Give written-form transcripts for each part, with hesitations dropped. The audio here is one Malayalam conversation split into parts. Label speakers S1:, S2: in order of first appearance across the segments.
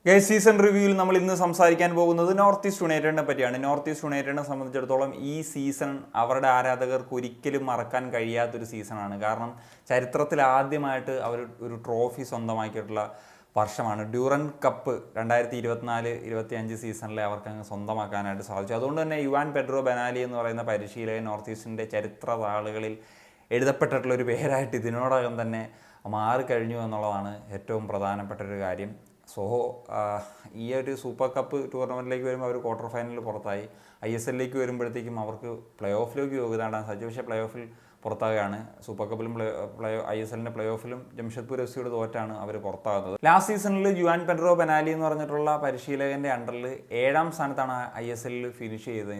S1: ഗൈസ്, സീസൺ റിവ്യൂവിൽ നമ്മൾ ഇന്ന് സംസാരിക്കാൻ പോകുന്നത് നോർത്ത് ഈസ്റ്റ് യുണൈറ്റഡിനെ പറ്റിയാണ്. നോർത്ത് ഈസ്റ്റ് യുണൈറ്റഡിനെ സംബന്ധിച്ചിടത്തോളം ഈ സീസൺ അവരുടെ ആരാധകർക്ക് ഒരിക്കലും മറക്കാൻ കഴിയാത്തൊരു സീസണാണ്. കാരണം ചരിത്രത്തിൽ ആദ്യമായിട്ട് അവർ ഒരു ട്രോഫി സ്വന്തമാക്കിയിട്ടുള്ള വർഷമാണ്. ഡ്യൂറൻ കപ്പ് 2024-25 സീസണിലെ അവർക്ക് അങ്ങ് സ്വന്തമാക്കാനായിട്ട് സാധിച്ചു. അതുകൊണ്ട് തന്നെ യുവാൻ പെഡ്രോ ബെനാലി എന്ന് പറയുന്ന പരിശീലകൻ നോർത്ത് ഈസ്റ്റിൻ്റെ ചരിത്ര താളുകളിൽ എഴുതപ്പെട്ടിട്ടുള്ളൊരു പേരായിട്ട് ഇതിനോടകം തന്നെ മാറിക്കഴിഞ്ഞു എന്നുള്ളതാണ് ഏറ്റവും പ്രധാനപ്പെട്ട ഒരു കാര്യം. സോ ഈ ഒരു സൂപ്പർ കപ്പ് ടൂർണമെൻറ്റിലേക്ക് വരുമ്പോൾ അവർ ക്വാർട്ടർ ഫൈനലിൽ പുറത്തായി. ISLലേക്ക് വരുമ്പോഴത്തേക്കും അവർക്ക് പ്ലേ ഓഫിലേക്ക് യോഗ്യത നേടാൻ സാധിച്ചു. പക്ഷേ പ്ലേ ഓഫിൽ പുറത്താകുകയാണ്. സൂപ്പർ കപ്പിലും ISLൻ്റെ പ്ലേ ഓഫിലും ജംഷഡ്പൂർ FC യോട് തോറ്റാണ് അവർ പുറത്താകുന്നത്. ലാസ്റ്റ് സീസണിൽ യുവാൻ പെഡ്രോ ബെനാലി എന്ന് പറഞ്ഞിട്ടുള്ള പരിശീലകൻ്റെ അണ്ടറിൽ 7ാം സ്ഥാനത്താണ് ISLൽ ഫിനിഷ് ചെയ്തത്.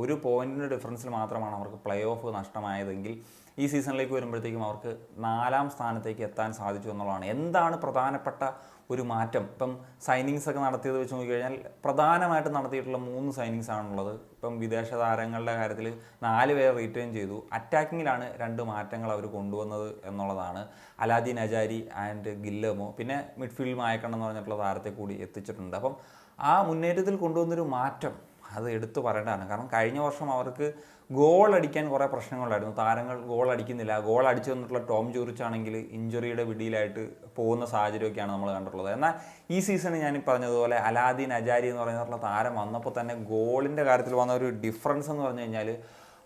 S1: ഒരു പോയിൻറ്റിൻ്റെ ഡിഫറൻസിൽ മാത്രമാണ് അവർക്ക് പ്ലേ ഓഫ് നഷ്ടമായതെങ്കിൽ ഈ സീസണിലേക്ക് വരുമ്പോഴത്തേക്കും അവർക്ക് 4ാം സ്ഥാനത്തേക്ക് എത്താൻ സാധിച്ചു എന്നുള്ളതാണ്. എന്താണ് പ്രധാനപ്പെട്ട ഒരു മാറ്റം? ഇപ്പം സൈനിങ്സ് ഒക്കെ നടത്തിയത് വെച്ച് നോക്കിക്കഴിഞ്ഞാൽ പ്രധാനമായിട്ടും നടത്തിയിട്ടുള്ള 3 സൈനിങ്സ് ആണുള്ളത്. ഇപ്പം വിദേശ താരങ്ങളുടെ കാര്യത്തിൽ 4 പേരെ റിട്ടേൺ ചെയ്തു. അറ്റാക്കിങ്ങിലാണ് 2 മാറ്റങ്ങൾ അവർ കൊണ്ടുവന്നത് എന്നുള്ളതാണ്. അലാദീൻ അജാരി ആൻഡ് ഗില്ലമോ, പിന്നെ മിഡ്ഫീൽഡ് മായക്കണ്ണെന്ന് പറഞ്ഞിട്ടുള്ള താരത്തെ കൂടി എത്തിച്ചിട്ടുണ്ട്. അപ്പം ആ മുന്നേറ്റത്തിൽ കൊണ്ടുവന്നൊരു മാറ്റം അത് എടുത്തു പറയേണ്ടതാണ്. കാരണം കഴിഞ്ഞ വർഷം അവർക്ക് ഗോൾ അടിക്കാൻ കുറേ പ്രശ്നങ്ങളുണ്ടായിരുന്നു. താരങ്ങൾ ഗോൾ അടിക്കുന്നില്ല. ഗോൾ അടിച്ചു വന്നിട്ടുള്ള ടോം ജൂറിച്ചാണെങ്കിൽ ഇഞ്ചുറിയുടെ പിടിയിലായിട്ട് പോകുന്ന സാഹചര്യമൊക്കെയാണ് നമ്മൾ കണ്ടിട്ടുള്ളത്. എന്നാൽ ഈ സീസണിൽ ഞാൻ പറഞ്ഞതുപോലെ അലാദീൻ അജാരി എന്ന് പറഞ്ഞിട്ടുള്ള താരം വന്നപ്പോൾ തന്നെ ഗോളിൻ്റെ കാര്യത്തിൽ വന്ന ഒരു ഡിഫറൻസ് എന്ന് പറഞ്ഞു കഴിഞ്ഞാൽ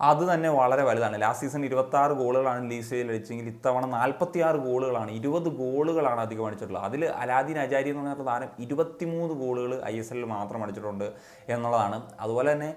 S1: അത് തന്നെ വളരെ വലുതാണ്. ലാസ്റ്റ് സീസൺ 26 ഗോളുകളാണ് ലീസയിൽ അടിച്ചെങ്കിൽ ഇത്തവണ 46 ഗോളുകളാണ്. 20 ഗോളുകളാണ് അധികം അടിച്ചിട്ടുള്ളത്. അതിൽ അലാദീൻ അജാരി എന്ന് പറഞ്ഞിട്ടുള്ള താരം 23 ഗോളുകൾ ISLൽ മാത്രം അടിച്ചിട്ടുണ്ട് എന്നുള്ളതാണ്. അതുപോലെ തന്നെ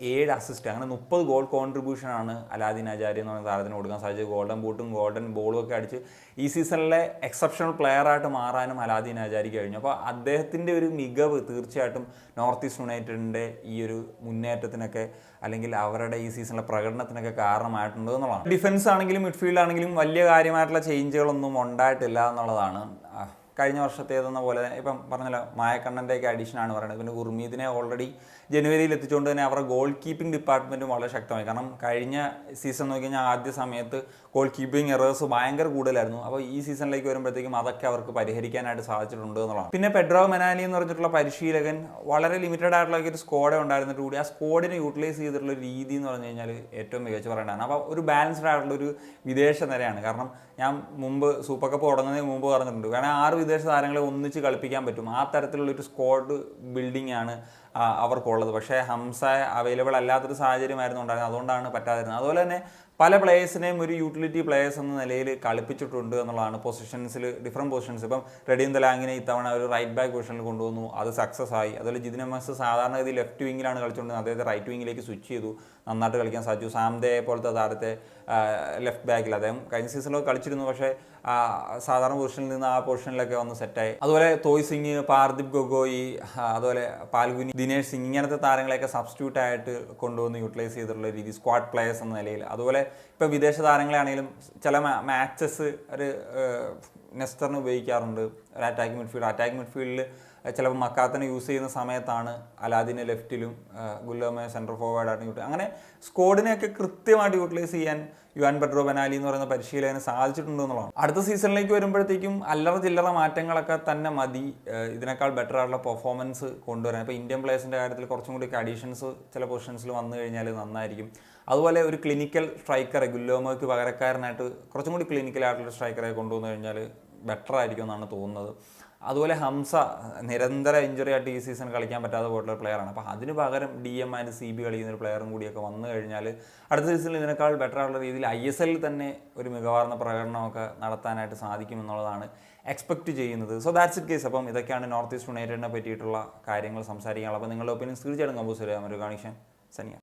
S1: 7 അസിസ്റ്റ്, അങ്ങനെ 30 ഗോൾ കോൺട്രിബ്യൂഷനാണ് അലാദീൻ അജാരി എന്ന് പറയുന്ന താരത്തിന് കൊടുക്കാൻ സാധിച്ചത്. ഗോൾഡൻ ബൂട്ടും ഗോൾഡൻ ബോളും ഒക്കെ അടിച്ച് ഈ സീസണിലെ എക്സെപ്ഷണൽ പ്ലെയറായിട്ട് മാറാനും അലാദീൻ അജാരി കഴിഞ്ഞു. അപ്പോൾ അദ്ദേഹത്തിൻ്റെ ഒരു മികവ് തീർച്ചയായിട്ടും നോർത്ത് ഈസ്റ്റ് യുണൈറ്റഡിൻ്റെ ഈ ഒരു മുന്നേറ്റത്തിനൊക്കെ അല്ലെങ്കിൽ അവരുടെ ഈ സീസണിലെ പ്രകടനത്തിനൊക്കെ കാരണമായിട്ടുണ്ട് എന്നുള്ളതാണ്. ഡിഫൻസ് ആണെങ്കിലും മിഡ്ഫീൽഡ് ആണെങ്കിലും വലിയ കാര്യമായിട്ടുള്ള ചേഞ്ചുകളൊന്നും ഉണ്ടായിട്ടില്ല എന്നുള്ളതാണ്. കഴിഞ്ഞ വർഷത്തേതെന്ന പോലെ ഇപ്പം പറഞ്ഞല്ലോ, മായക്കണ്ണൻ്റെയൊക്കെ അഡീഷനാണ് പറയുന്നത്. പിന്നെ ഗുർമീതിനെ ഓൾറെഡി ജനുവരിയിൽ എത്തിച്ചുകൊണ്ട് തന്നെ അവരുടെ ഗോൾ കീപ്പിംഗ് ഡിപ്പാർട്ട്മെൻറ്റും വളരെ ശക്തമായി. കാരണം കഴിഞ്ഞ സീസൺ നോക്കി കഴിഞ്ഞാൽ ആദ്യ സമയത്ത് ഗോൾ കീപ്പിംഗ് എറേഴ്സ് ഭയങ്കര കൂടുതലായിരുന്നു. അപ്പോൾ ഈ സീസണിലേക്ക് വരുമ്പോഴത്തേക്കും അതൊക്കെ അവർക്ക് പരിഹരിക്കാനായിട്ട് സാധിച്ചിട്ടുണ്ട് എന്നുള്ളതാണ്. പിന്നെ പെഡ്രോ ബെനാലി എന്ന് പറഞ്ഞിട്ടുള്ള പരിശീലകൻ വളരെ ലിമിറ്റഡ് ആയിട്ടുള്ള ഒരു സ്ക്വാഡ് ഉണ്ടായിരുന്നിട്ട് കൂടി ആ സ്ക്വാഡിനെ യൂട്ടിലൈസ് ചെയ്തിട്ടുള്ള രീതി എന്ന് പറഞ്ഞു കഴിഞ്ഞാൽ ഏറ്റവും മികച്ച പറയേണ്ടതാണ്. അപ്പോൾ ഒരു ബാലൻസ്ഡ് ആയിട്ടുള്ള ഒരു വിദേശ നിരയാണ്. കാരണം ഞാൻ മുമ്പ് സൂപ്പർ കപ്പ് തുടങ്ങുന്നതിന് മുമ്പ് പറഞ്ഞിട്ടുണ്ട്, കാരണം 6 വിദേശ താരങ്ങളെ ഒന്നിച്ച് കളിപ്പിക്കാൻ പറ്റും. ആ തരത്തിലുള്ളൊരു സ്ക്വാഡ് ബിൽഡിംഗ് ആണ് അവർക്കുള്ളത്. പക്ഷേ ഹംസ അവൈലബിൾ അല്ലാത്തൊരു സാഹചര്യമായിരുന്നു ഉണ്ടായിരുന്നത്. അതുകൊണ്ടാണ് പറ്റാതിരുന്നത്. അതുപോലെ തന്നെ പല പ്ലേയേഴ്സിനെയും ഒരു യൂട്ടിലിറ്റി പ്ലേയേഴ്സ് എന്ന നിലയിൽ കളിപ്പിച്ചിട്ടുണ്ട് എന്നുള്ളതാണ്. പൊസിഷൻസിൽ ഡിഫറെൻറ്റ് പൊസിഷൻസ്. ഇപ്പം റെഡീൻ ദലാങ്ങിനെ ഇത്തവണ ഒരു റൈറ്റ് ബാക്ക് പൊസിഷനിൽ കൊണ്ടുവന്നു, അത് സക്സസ് ആയി. അതുപോലെ ജിതിൻ എംഎസ് സാധാരണഗതി ലെഫ്റ്റ് വിങ്ങിലാണ് കളിച്ചുകൊണ്ടിരുന്നത്, അദ്ദേഹത്തെ റൈറ്റ് വിങ്ങിലേക്ക് സ്വിച്ച് ചെയ്തു, നന്നായിട്ട് കളിക്കാൻ സാധിച്ചു. സാംദേ പോലത്തെ താരത്തെ ലെഫ്റ്റ് ബാക്കിൽ, അദ്ദേഹം കഴിഞ്ഞ സീസണിലൊക്കെ കളിച്ചിരുന്നു, പക്ഷേ സാധാരണ പൊസിഷനിൽ നിന്ന് ആ പൊസിഷനിലൊക്കെ വന്ന് സെറ്റായി. അതുപോലെ തോയ് സിംഗ്, പാർദിപ് ഗൊഗോയി, അതുപോലെ പാൽഗുനി, ദിനേഷ് സിംഗ്, ഇങ്ങനത്തെ താരങ്ങളെയൊക്കെ സബ്സ്റ്റിറ്റ്യൂട്ട് ആയിട്ട് കൊണ്ടുവന്ന് യൂട്ടിലൈസ് ചെയ്തിട്ടുള്ള രീതി, സ്ക്വാഡ് പ്ലേയേഴ്സ് എന്ന നിലയിൽ. അതുപോലെ ഇപ്പോൾ വിദേശ താരങ്ങളാണെങ്കിലും ചില മാച്ചസ് ഒരു നെസ്റ്ററിന് ഉപയോഗിക്കാറുണ്ട്, ഒരു അറ്റാക്കിംഗ് മിഡ്ഫീൽഡിൽ ചിലപ്പോൾ മക്കാത്തനെ യൂസ് ചെയ്യുന്ന സമയത്താണ് അലാദിനെ ലെഫ്റ്റിലും ഗുല്ലമെ സെൻട്രൽ ഫോർവേഡായിട്ട് അങ്ങനെ സ്ക്വാഡിനെയൊക്കെ കൃത്യമായിട്ട് യൂട്ടിലൈസ് ചെയ്യാൻ യുവാൻ പെഡ്രോ ബെനാലി എന്ന് പറയുന്ന പരിശീലകന് സാധിച്ചിട്ടുണ്ട് എന്നുള്ളതാണ്. അടുത്ത സീസണിലേക്ക് വരുമ്പോഴത്തേക്കും അല്ലറ ചില്ലറ മാറ്റങ്ങളൊക്കെ തന്നെ മതി ഇതിനേക്കാൾ ബെറ്റർ ആയിട്ടുള്ള പെർഫോമൻസ് കൊണ്ടുവരാൻ. ഇപ്പോൾ ഇന്ത്യൻ പ്ലേയേഴ്സിൻ്റെ കാര്യത്തിൽ കുറച്ചും കൂടി അഡീഷൻസ് ചില പൊസിഷൻസിൽ വന്നു കഴിഞ്ഞാൽ നന്നായിരിക്കും. അതുപോലെ ഒരു ക്ലിനിക്കൽ സ്ട്രൈക്കറെ, ഗുല്ലോമോയ്ക്ക് പകരക്കാരനായിട്ട് കുറച്ചും കൂടി ക്ലിനിക്കലായിട്ടുള്ള സ്ട്രൈക്കറെ കൊണ്ടുവന്നു കഴിഞ്ഞാൽ ബെറ്റർ ആയിരിക്കും എന്നാണ് തോന്നുന്നത്. അതുപോലെ ഹംസ നിരന്തര ഇഞ്ചുറി ആയിട്ട് ഈ സീസൺ കളിക്കാൻ പറ്റാതെ പോയിട്ടുള്ള പ്ലെയറാണ്. അപ്പോൾ അതിന് പകരം DM ആൻഡ് CB കളിക്കുന്ന ഒരു പ്ലെയറും കൂടിയൊക്കെ വന്നു കഴിഞ്ഞാൽ അടുത്ത സീസണിൽ ഇതിനേക്കാൾ ബെറ്റർ ആയിട്ടുള്ള രീതിയിൽ ISLൽ തന്നെ ഒരു മികവാർന്ന പ്രകടനമൊക്കെ നടത്താനായിട്ട് സാധിക്കുമെന്നുള്ളതാണ് എക്സ്പെക്റ്റ് ചെയ്യുന്നത്. So that's it case. അപ്പം ഇതൊക്കെയാണ് നോർത്ത് ഈസ്റ്റ് യുണൈറ്റഡിനെ പറ്റിയിട്ടുള്ള കാര്യങ്ങൾ സംസാരിക്കാനുള്ളത്. അപ്പോൾ നിങ്ങളുടെ ഒപ്പീനിയൻസ് തീർച്ചയായിട്ടും കമ്പോസ് ചെയ്യാം. ഒരു കാണിഷൻ സനിയ.